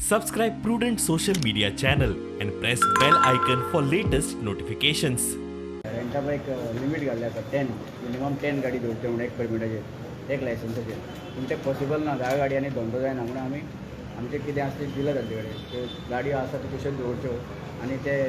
Subscribe Prudent social media channel and press bell icon for latest notifications. Rent a bike limit घाल्ले आसा 10 minimum 10 गाडी दवरचे म्हणून एक परमिटाचेर एक लायसन्साचेर पूण तें पॉसिबल ना 10 गाडयांनी धंदो जायना म्हणून आमी आमचें कितें आसा तें दिलां तांचे कडेन त्यो गाडयो आसा त्यो तश्योच दवरच्यो आनी ते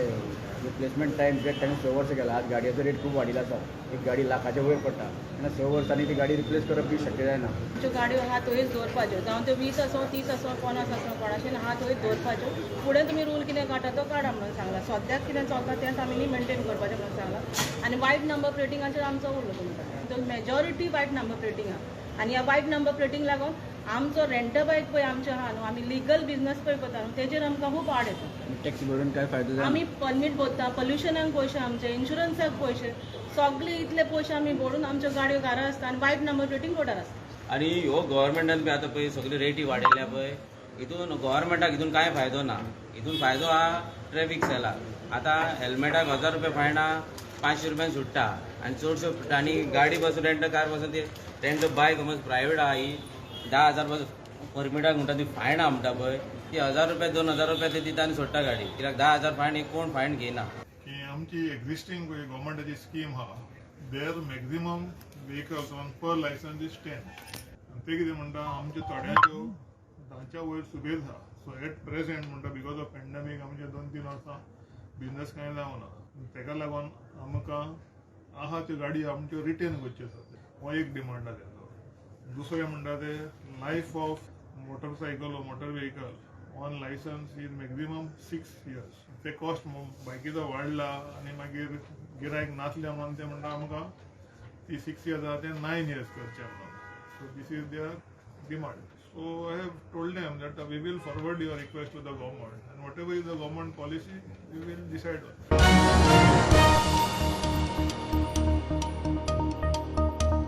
रिप्लेसमेंट टायम जे ताणें 6 वर्सां केला आज गाडयांचो रेट खूब वाडिल्लो आसा एक गाडी लाखाच्या वयर पडटा आनी 6 वर्सांनी ती गाडी रिप्लेस करप बी शक्य जायना. ज्यो गाडयो आहा थंयच दवरपाच्यो जावं त्यो 20 आसूं 30 आसूं 50 आसूं कोणाचें आहा थंय दवरपाच्यो. फुडें तुमी रूल कितें काडटा तो काडा म्हणून सांगला. सद्याक कितें चलता तेंच आमी मेंटेन करपाचें म्हणून सांगला आनी वायट नंबर प्लेटिंगाचेर आमचो उरलो तुमकां मेजॉरिटी वायट नंबर प्लेटिंग आहा आनी ह्या वायट नंबर प्लेटिंग लागून आमचो रेंट बायक पळय आमचे आहा न्हू आमी लिगल बिजनस पळय करता न्हू तेजेर आमकां खूब आड येता. टॅक्स भरून काय फायदो जायना. आमी परमीट भरता पॉल्युशनाक पयशे आमचे इन्शुरन्साक पयशे सगळे इतले पयशे आमी भरून आमच्यो गाडयो घरा आसता आनी वायट नंबर प्लेटिंग कोर्टार आसता. आणि हो गव्हर्मेंटान बी आतां पळय सगळी रेटी वाडयल्या पळय हितून गव्हर्मेंटाक हितून कांय फायदो ना. हितून फायदो आहा ट्रॅफिक सेलाक. आतां हेल्मेटाक 1000 रुपया फायन आहा 500 रुपयान सुट्टा आनी चडश्यो आनी गाडी पासून रेंट कार पासून ती रेंट बायक समज प्रायवेट आहा ही 10,000 पासून परमिटाक म्हणटा ती फायन आहा म्हणटा पळय ती 1000 रुपया 2000 रुपया ते दिता आनी सोडटा गाडी कित्याक 10,000 फायन एक कोण फायन घेयना. की आमची एक्झिस्टिंग गव्हर्मेंटाची स्कीम आहा there maximum vehicles on per licence is 10 ते कितें म्हणटा आमचे थोड्यांच्यो 10च्या वयर सुबेज आहा. सो एट प्रेझेंट म्हणटा बिकॉज ऑफ पॅन्डेमीक आमचे 2-3 वर्सां बिजनस कांय जावना तेका लागून आमकां आहा त्यो गाडी आमच्यो रिटेन करच्यो आसात हो एक डिमांड आहा तेजो. दुसरें म्हणटा ते लायफ ऑफ मोटरसायकल ओ motor vehicle on licence is maximum 6 years. ते कॉस्ट बायकीचो वाडला आनी मागीर गिरायक नासले म्हणून ते म्हणटा आमकां ती 6 years आहा ते 9 years करचे म्हणून. So this is their demand. So I have told them that we will forward your request to the government and whatever is the government policy we will decide on.